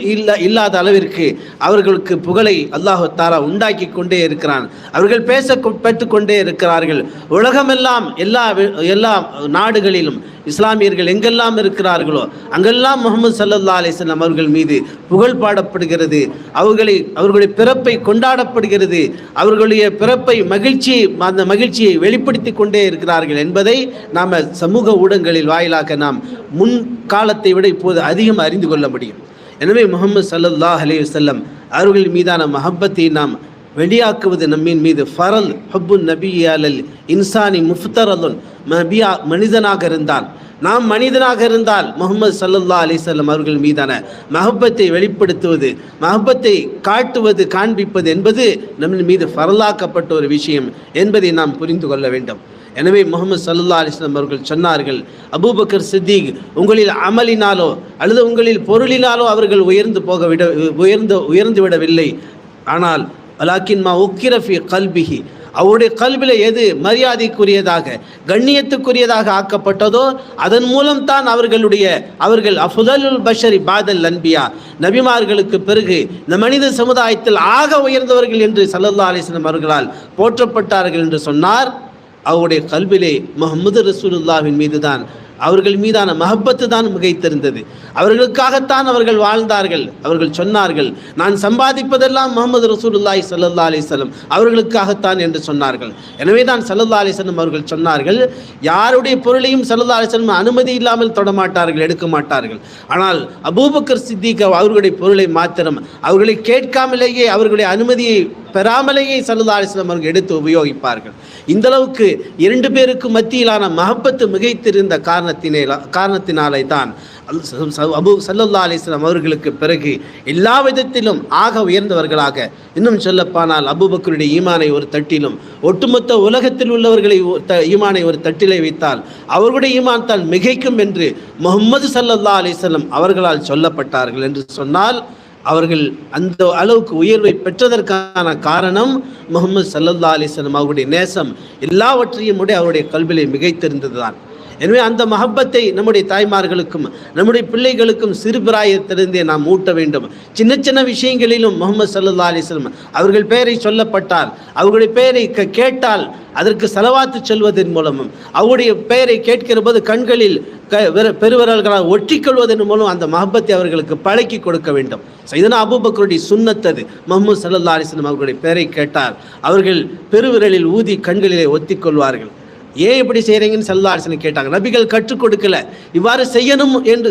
இல்லாத அளவிற்கு அவர்களுக்கு புகழை அல்லாஹ் தஆலா உண்டாக்கி கொண்டே இருக்கிறான். அவர்கள் பெற்று கொண்டே இருக்கிறார்கள். உலகமெல்லாம் எல்லா நாடுகளிலும் இஸ்லாமியர்கள் எங்கெல்லாம் இருக்கிறார்களோ அங்கெல்லாம் முஹம்மது ஸல்லல்லாஹு அலைஹி வஸல்லம் அவர்கள் மீது புகழ் பாடப்படுகிறது. அவர்களுடைய பிறப்பை கொண்டாடப்படுகிறது. அவர்களுடைய பிறப்பை அந்த மகிழ்ச்சியை வெளிப்படுத்தி கொண்டே இருக்கிறார்கள் என்பதை நாம் சமூக ஊடகங்களில் வாயிலாக நாம் முன் காலத்தை விட இப்போது அதிகம் அறிந்து கொள்ள முடியும். எனவே முஹம்மது ஸல்லல்லாஹு அலைஹி வஸல்லம் அவர்கள் மீதான மஹப்பத்தை நாம் வெளியாக்குவது நம்மின் மீது ஃபரல். ஹுப்புன் நபிய்யி அலல் இன்சானி முஃப்தரலுன். நாம் மனிதனாக இருந்தால் முஹம்மது ஸல்லல்லாஹு அலைஹி வஸல்லம் அவர்கள் மீதான மஹப்பத்தை வெளிப்படுத்துவது, மஹப்பத்தை காட்டுவது, காண்பிப்பது என்பது நம்ம மீது ஃபரலாக்கப்பட்ட ஒரு விஷயம் என்பதை நாம் புரிந்து கொள்ள வேண்டும். எனவே முஹம்மது ஸல்லல்லாஹு அலைஹி வஸல்லம் அவர்கள் சொன்னார்கள், அபூபக்கர் சித்திக் உங்களில் அமலினாலோ அல்லது உங்களில் பொருளினாலோ அவர்கள் உயர்ந்து விடவில்லை. ஆனால் அலாக்கின் மா உக்கிர ஃபீ கல்பிஹி, அவருடைய கல்வில எது மரியாதைக்குரியதாக கண்ணியத்துக்குரியதாக ஆக்கப்பட்டதோ அதன் மூலம்தான் அவர்கள் அஃதலுல் பஷரி பாதல் அன்பியா, நபிமார்களுக்கு பிறகு இந்த மனித சமுதாயத்தில் ஆக உயர்ந்தவர்கள் என்று ஸல்லல்லாஹு அலைஹி வஸல்லம் அவர்களால் போற்றப்பட்டார்கள் என்று சொன்னார். அவருடைய கல்விலே முஹம்மது ரசூலுல்லாஹ்வின் மீது தான் அவர்கள் மீதான மஹப்பத்து தான் மிகைத்திருந்தது. அவர்களுக்காகத்தான் அவர்கள் வாழ்ந்தார்கள். அவர்கள் சொன்னார்கள், நான் சம்பாதிப்பதெல்லாம் முஹம்மது ரசூலுல்லாஹி ஸல்லல்லாஹு அலைஹி வஸல்லம் அவர்களுக்காகத்தான் என்று சொன்னார்கள். எனவே தான் ஸல்லல்லாஹு அலைஹி வஸல்லம் அவர்கள் சொன்னார்கள், யாருடைய பொருளையும் ஸல்லல்லாஹு அலைஹி வஸல்லம் அனுமதி இல்லாமல் தொடமாட்டார்கள், எடுக்க மாட்டார்கள். ஆனால் அபூபக்கர் சித்திக் அவர்களுடைய பொருளை மாத்திரம் அவர்களை கேட்காமலேயே, அவர்களுடைய அனுமதியை பெறாமலேயே ஸல்லல்லாஹு அலைஹி வஸல்லம் அவர்கள் எடுத்து உபயோகிப்பார்கள். இந்த அளவுக்கு இரண்டு பேருக்கு மத்தியிலான மஹப்பத்து மிகைத்திருந்த காரணத்தினாலே தான் ஸல்லல்லாஹு அலைஹி வஸல்லம் அவர்களுக்கு பிறகு எல்லா விதத்திலும் ஆக உயர்ந்தவர்களாக, இன்னும் சொல்லப்பானால் அபூபக்கருடைய ஈமானை ஒரு தட்டிலும், ஒட்டுமொத்த உலகத்தில் உள்ளவர்களை ஈமானை ஒரு தட்டிலே வைத்தால் அவர்களுடைய ஈமான் தான் மிகைக்கும் என்று முஹம்மது ஸல்லல்லாஹு அலைஹி வஸல்லம் அவர்களால் சொல்லப்பட்டார்கள் என்று சொன்னால், அவர்கள் அந்த அளவுக்கு உயர்வை பெற்றதற்கான காரணம் முஹம்மது ஸல்லல்லாஹு அலைஹி வஸல்லம் அவருடைய நேசம் எல்லாவற்றையும் அவருடைய கல்விலே மிகைத்திருந்தது தான். எனவே அந்த மஹப்பத்தை நம்முடைய தாய்மார்களுக்கும் நம்முடைய பிள்ளைகளுக்கும் சிறுபிராயத்திலிருந்தே நாம் ஊட்ட வேண்டும். சின்ன சின்ன விஷயங்களிலும் முஹம்மது ஸல்லல்லாஹு அலைஹி வஸல்லம் அவர்கள் பெயரை சொல்லப்பட்டால், அவர்களுடைய பெயரை கேட்டால் அதற்கு ஸலவாத்து சொல்வதன் மூலமும், அவருடைய பெயரை கேட்கிற போது கண்களில் பெருவரல்களால் ஒற்றிக்கொள்வதன் மூலம் அந்த மஹப்பத்தை அவர்களுக்கு பழக்கி கொடுக்க வேண்டும். சையதுனா அபூபக்கருடைய சுன்னத் அது. முஹம்மது ஸல்லல்லாஹு அலைஹி வஸல்லம் அவர்களுடைய பெயரை கேட்டால் அவர்கள் பெருவிரலில் ஊதி கண்களிலே ஒத்திக்கொள்வார்கள். ஏன் இப்படி செய்கிறீங்கன்னு ஸல்லல்லாஹு அலைஹி வஸல்லம் கேட்டாங்க. நபிகள் கற்றுக் கொடுக்கல, இவ்வாறு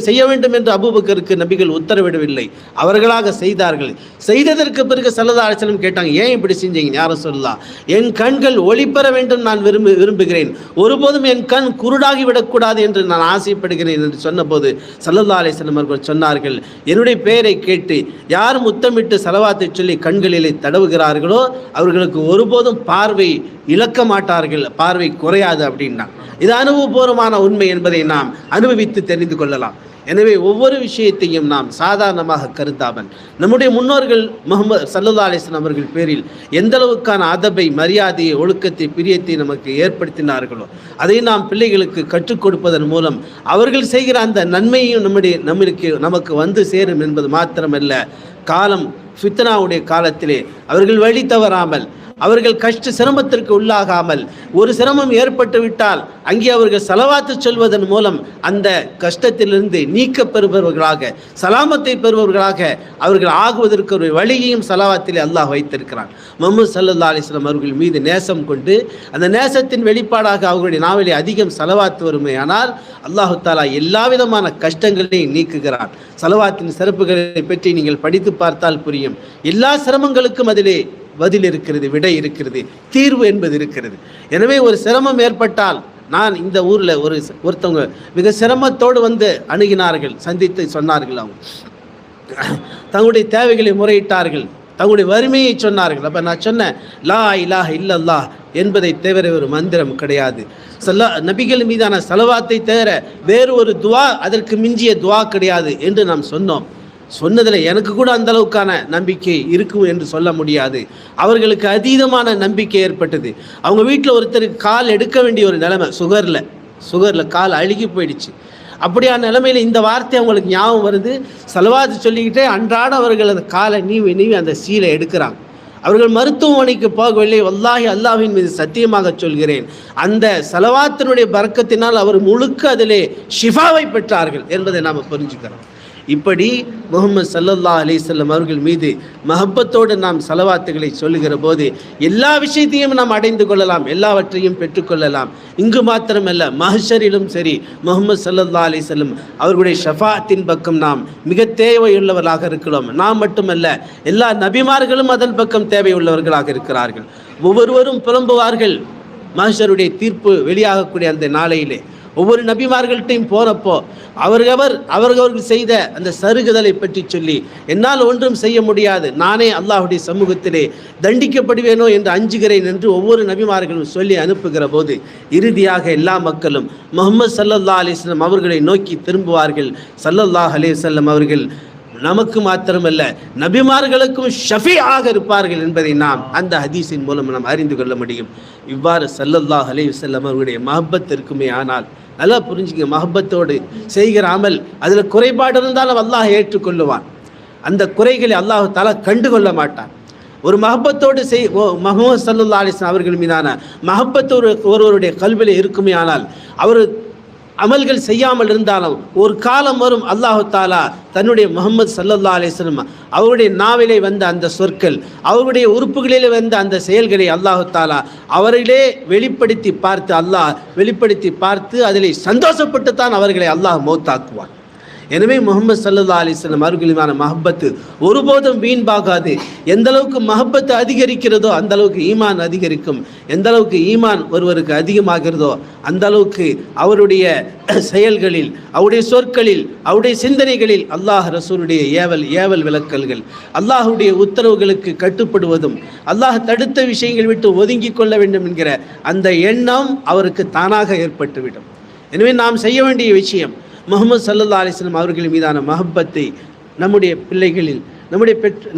செய்ய வேண்டும் என்று அபூபக்கருக்கு நபிகள் உத்தரவிடவில்லை, அவர்களாக செய்தார்கள். செய்ததற்கு பிறகு ஸல்லல்லாஹு அலைஹி வஸல்லம் கேட்டாங்க, ஏன் இப்படி செஞ்சீங்க யா ரசூலல்லாஹ்? என் கண்கள் ஒளிபெற வேண்டும் நான் விரும்புகிறேன், ஒருபோதும் என் கண் குருடாகி விடக்கூடாது என்று நான் ஆசைப்படுகிறேன் என்று சொன்னபோது ஸல்லல்லாஹு அலைஹி வஸல்லம் அவர்கள் சொன்னார்கள், என்னுடைய பெயரை கேட்டு யார் முத்தமிட்டு ஸலவாத்தை சொல்லி கண்களிலே தடவுகிறார்களோ அவர்களுக்கு ஒருபோதும் பார்வை இழக்க மாட்டார்கள், பார்வை குறையாது அப்படின்னா. இது அனுபவபூர்வமான உண்மை என்பதை நாம் அனுபவித்து தெரிந்து கொள்ளலாம். எனவே ஒவ்வொரு விஷயத்தையும் நாம் சாதாரணமாக கருதாமல், நம்முடைய முன்னோர்கள் முஹம்மது ஸல்லல்லாஹு அலைஹி வஸல்லம் அவர்கள் பேரில் எந்த அளவுக்கான அதபை, மரியாதையை, ஒழுக்கத்தை, பிரியத்தை நமக்கு ஏற்படுத்தினார்களோ அதை நாம் பிள்ளைகளுக்கு கற்றுக் கொடுப்பதன் மூலம் அவர்கள் செய்கிற அந்த நன்மையும் நமக்கு வந்து சேரும் என்பது மாத்திரமல்ல, காலம் ஃபித்னாவுடைய காலத்திலே அவர்கள் வழி தவறாமல், அவர்கள் சிரமத்திற்கு உள்ளாகாமல், ஒரு சிரமம் ஏற்பட்டு விட்டால் அங்கே அவர்கள் ஸலவாத்து சொல்வதன் மூலம் அந்த கஷ்டத்திலிருந்து நீக்க பெறுபவர்களாக, சலாமத்தை பெறுபவர்களாக அவர்கள் ஆகுவதற்கு ஒரு வழியையும் ஸலவாத்திலே அல்லாஹ் வைத்திருக்கிறான். முஹம்மது ஸல்லல்லாஹு அலைஹி வஸல்லம் அவர்கள் மீது நேசம் கொண்டு அந்த நேசத்தின் வெளிப்பாடாக அவர்களுடைய நாவிலே அதிகம் ஸலவாத்து வருமையானால் அல்லாஹு தஆலா எல்லா விதமான கஷ்டங்களையும் நீக்குகிறான். ஸலவாத்தின் சிறப்புகளை பற்றி நீங்கள் படித்து பார்த்தால் புரியும். எல்லா சிரமங்களுக்கும் அதிலே பதில் இருக்கிறது, விடை இருக்கிறது, தீர்வு என்பது இருக்கிறது. எனவே ஒரு சிரமம் ஏற்பட்டால், நான் இந்த ஊரில் ஒருத்தவங்க மிக சிரமத்தோடு வந்து அணுகினார்கள், சந்தித்து சொன்னார்கள், அவங்க தங்களுடைய தேவைகளை முறையிட்டார்கள், தங்களுடைய வறுமையை சொன்னார்கள். அப்போ நான் சொன்னேன், லா இலாஹ இல்லல்லாஹ் என்பதை தவிர ஒரு மந்திரம் கிடையாது, நபிகள் மீதான ஸலவாத்தை தவிர வேறு ஒரு துவா, அதற்கு மிஞ்சிய துவா கிடையாது என்று நாம் சொன்னதில் எனக்கு கூட அந்த அளவுக்கான நம்பிக்கை இருக்கும் என்று சொல்ல முடியாது. அவர்களுக்கு அதீதமான நம்பிக்கை ஏற்பட்டது. அவங்க வீட்டில் ஒருத்தருக்கு கால் எடுக்க வேண்டிய ஒரு நிலைமை, சுகரில் கால் அழுகி போயிடுச்சு. அப்படியான நிலைமையில் இந்த வார்த்தை அவங்களுக்கு ஞாபகம் வருது. ஸலவாத்து சொல்லிக்கிட்டே அன்றாட அவர்கள் அந்த காலை நீவி அந்த சீலை எடுக்கிறாங்க. அவர்கள் மருத்துவமனைக்கு போகவில்லை. வல்லாஹி அல்லாஹ்வின் மீது சத்தியமாக சொல்கிறேன், அந்த ஸலவாத்தினுடைய பரக்கத்தினால் அவர் முழுக்க அதிலே ஷிஃபாவை பெற்றார்கள் என்பதை நாம் புரிஞ்சுக்கிறோம். இப்படி முஹம்மது ஸல்லல்லாஹு அலைஹி வஸல்லம் அவர்கள் மீது மஹப்பத்தோடு நாம் ஸலவாத்துகளை சொல்லுகிற போது எல்லா விஷயத்தையும் நாம் அடைந்து கொள்ளலாம், எல்லாவற்றையும் பெற்றுக்கொள்ளலாம். இங்கு மாத்திரமல்ல, மஹ்ஷரிலும் சரி முஹம்மது ஸல்லல்லாஹு அலைஹி வஸல்லம் அவர்களுடைய ஷஃபாஅத்தின் பக்கம் நாம் மிக தேவையுள்ளவர்களாக இருக்கிறோம். நாம் மட்டுமல்ல, எல்லா நபிமார்களும் அதன் பக்கம் தேவையுள்ளவர்களாக இருக்கிறார்கள். ஒவ்வொருவரும் புலம்புவார்கள் மஹ்ஷருடைய தீர்ப்பு வெளியாகக்கூடிய அந்த நாளையிலே. ஒவ்வொரு நபிமார்கள்ட்டையும் போனப்போ அவர்கள் செய்த அந்த சருகுதலை பற்றி சொல்லி, என்னால் ஒன்றும் செய்ய முடியாது, நானே அல்லாஹ்வுடைய சமூகத்திலே தண்டிக்கப்படுவேனோ என்று அஞ்சுகிறேன் என்று ஒவ்வொரு நபிமார்களும் சொல்லி அனுப்புகிற போது இறுதியாக எல்லா மக்களும் முஹம்மது ஸல்லல்லாஹு அலைஹி வஸல்லம் அவர்களை நோக்கி திரும்புவார்கள். ஸல்லல்லாஹு அலைஹி வஸல்லம் அவர்கள் நமக்கு மாத்திரமல்ல நபிமார்களுக்கும் ஷஃபீஆக இருப்பார்கள் என்பதை நாம் அந்த ஹதீஸின் மூலம் நாம் அறிந்து கொள்ள முடியும். இவ்வாறு ஸல்லல்லாஹு அலைஹி வஸல்லம் அவர்களுடைய மஹப்பத் இருக்குமே ஆனால், நல்லா புரிஞ்சுங்க, மஹப்பத்தோடு செய்கிற அமல் அதில் குறைபாடு இருந்தாலும் அல்லாஹ் ஏற்றுக்கொள்ளுவான். அந்த குறைகளை அல்லாஹ் தஆலா கண்டுகொள்ள மாட்டான். ஒரு மஹப்பத்தோடு முஹம்மது ஸல்லல்லாஹு அலைஹி வஸல்லம் அவர்கள் மீதான மஹப்பத் ஒருவருடைய கல்விலே இருக்குமே ஆனால் அவர் அமல்கள் செய்யாமல் இருந்தாலும் ஒரு காலம் வரும் அல்லாஹு தாலா தன்னுடைய முஹம்மது ஸல்லல்லாஹு அலைஹி வஸல்லம் அவருடைய நாவிலே வந்த அந்த சொற்கள், அவருடைய உறுப்புகளிலே வந்த அந்த செயல்களை அல்லாஹு தாலா அவர்களே வெளிப்படுத்தி பார்த்து அதிலே சந்தோஷப்பட்டு தான் அவர்களை அல்லாஹ் மௌத்தாக்குவான். எனவே முஹம்மது ஸல்லல்லாஹு அலைஹி வஸல்லம் அவர்களின் மஹப்பத்து ஒருபோதும் வீண்பாகாது. எந்த அளவுக்கு மஹப்பத்து அதிகரிக்கிறதோ அந்த அளவுக்கு ஈமான் அதிகரிக்கும். எந்த அளவுக்கு ஈமான் ஒருவருக்கு அதிகமாகிறதோ அந்த அளவுக்கு அவருடைய செயல்களில், அவருடைய சொற்களில், அவருடைய சிந்தனைகளில் அல்லாஹ் ரசூலுடைய ஏவல் விளக்கல்கள், அல்லாஹுடைய உத்தரவுகளுக்கு கட்டுப்படுவதும், அல்லாஹ் தடுத்த விஷயங்கள் விட்டு ஒதுங்கி கொள்ள வேண்டும் என்கிற அந்த எண்ணம் அவருக்கு தானாக ஏற்பட்டுவிடும். எனவே நாம் செய்ய வேண்டிய விஷயம் முஹம்மது ஸல்லல்லாஹு அலைஹி வஸல்லம் அவர்கள் மீதான மஹப்பத்தை நம்முடைய பிள்ளைகளில்,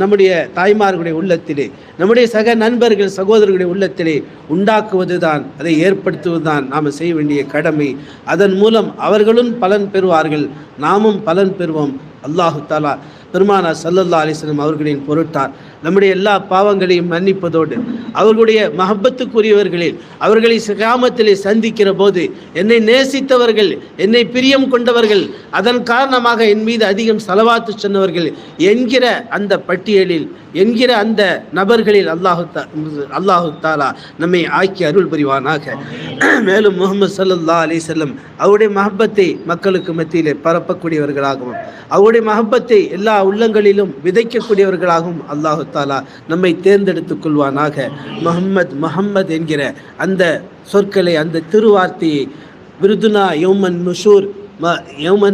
நம்முடைய தாய்மார்களுடைய உள்ளத்திலே, நம்முடைய சக நண்பர்கள் சகோதரர்களுடைய உள்ளத்திலே உண்டாக்குவது தான், அதை ஏற்படுத்துவது தான் நாம் செய்ய வேண்டிய கடமை. அதன் மூலம் அவர்களும் பலன் பெறுவார்கள், நாமும் பலன் பெறுவோம். அல்லாஹு தாலா பெருமானார் ஸல்லல்லாஹு அலைஹி வஸல்லம் அவர்களின் பொருட்டால் நம்முடைய எல்லா பாவங்களையும் மன்னிப்பதோடு அவர்களுடைய மஹப்பத்துக்குரியவர்களில் அவர்களை கியாமத்திலே சந்திக்கிற போது என்னை நேசித்தவர்கள், என்னை பிரியம் கொண்டவர்கள், அதன் காரணமாக என் மீது அதிகம் ஸலவாத்து சொன்னவர்கள் என்கிற அந்த பட்டியலில், என்கிற அந்த நபர்களில் அல்லாஹு தாலா நம்மை ஆக்கி அருள் புரிவானாக. மேலும் முஹம்மது ஸல்லல்லாஹு அலைஹி வஸல்லம் அவருடைய மஹப்பத்தை மக்களுக்கு மத்தியிலே பரப்பக்கூடியவர்களாகவும் அவருடைய மஹப்பத்தை எல்லா உள்ளங்களிலும் விதைக்கக்கூடியவர்களாகவும் அல்லாஹு தாலா நம்மை தேர்ந்தெடுத்துக் கொள்வானாக. முஹம்மத் என்கிற அந்த சொற்களை, அந்த திருவார்த்தையை விருதுனா யௌமன்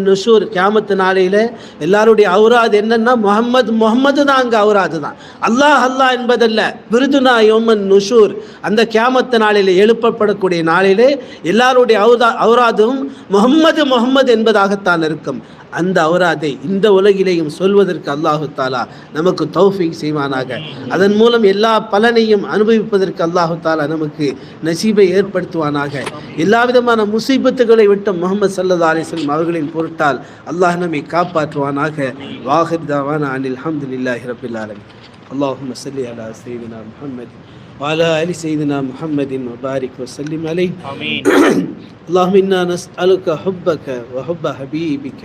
நுஷூர் கியாமத்து நாளையில் எல்லாருடைய அவுராது என்னன்னா முஹம்மது தான். அங்கே அவுராது தான், அல்லாஹ் என்பதல்ல. விருதுனா யௌமன் நுஷூர், அந்த கியாமத்து நாளிலே எழுப்பப்படக்கூடிய நாளிலே எல்லாருடைய அவுராதும் முஹம்மது என்பதாகத்தான் இருக்கும். அந்த அவுராதை இந்த உலகிலேயும் சொல்வதற்கு அல்லாஹு தாலா நமக்கு தௌஃபீக் செய்வானாக. அதன் மூலம் எல்லா பலனையும் அனுபவிப்பதற்கு அல்லாஹு தாலா நமக்கு நசீபை ஏற்படுத்துவானாக. எல்லா விதமான முசீபத்துகளை விட்டு முஹம்மது ஸல்லல்லாஹு அலைஹி வஸல்லம் அவர்களின் பொருட்டால் அல்லாஹ் நம்மை காப்பாற்றுவானாக. வாஹிர் தாவானா அனில் ஹம்துலில்லாஹி ரப்பில் ஆலமீன். அல்லாஹும்ம ஸல்லி அலா சய்யிதினா முஹம்மத் وعلى آل سيدنا محمد وبارك وسلم عليه. آمين. اللهم إنا نسألك حبك وحب حبيبك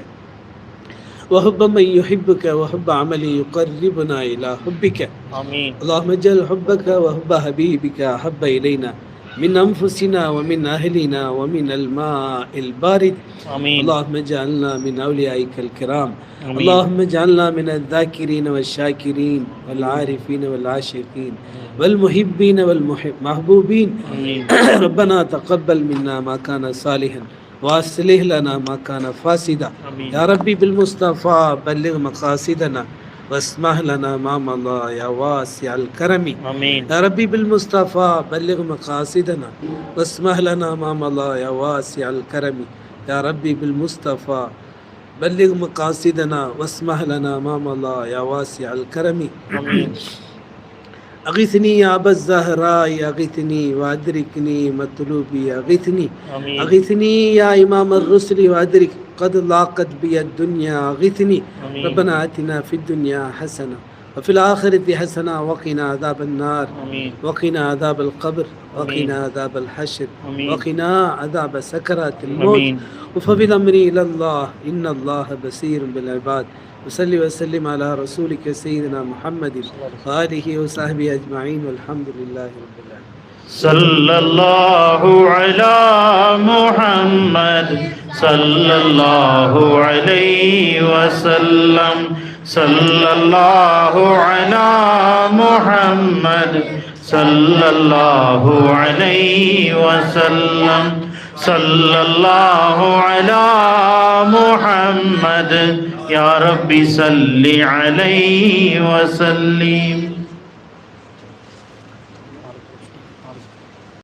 وحب من يحبك وحب عمل يقربنا إلى حبك. آمين. اللهم اجعل حبك وحب حبيبك أحب إلينا من أنفسنا ومن أهلنا ومن الماء البارد. آمين. اللهم اجعلنا من أوليائك الكرام. آمين. اللهم اجعلنا من الذاكرين والشاكرين والعارفين والعاشقين والمحبين والمحبوبين. ربنا تقبل منا ما كان صالحا واصلح لنا ما كان فاسدا. يا ربي بالمصطفى بلغ مقاصدنا واسمح لنا ما مضى يا واسع الكرم. آمين. يا ربي بالمصطفى بلغ مقاصدنا واسمح لنا ما مضى يا واسع الكرم. يا ربي بالمصطفى بلغ مقاصدنا واسمح لنا ما مضى يا واسع الكرم. آمين. أغثني يا أبا الزهراء أغثني وأدركني مطلوبي أغثني. أغثني يا إمام الرسل وأدرك قد لاقت بي الدنيا أغثني. ربنا آتنا في الدنيا حسنة وفي الآخرة حسنة وقنا عذاب النار. وقنا عذاب القبر وقنا عذاب الحشر وقنا عذاب سكرات الموت. وفوض أمري إلى الله إن الله بصير بالعباد. وصلي وسلم على رسولك سيدنا محمد وآله وصحبه أجمعين والحمد لله رب العالمين. صلى الله على محمد صلى الله عليه وسلم. صلى الله على محمد صلى الله عليه وسلم. صلى الله على محمد يا ربي صل عليه وسلم.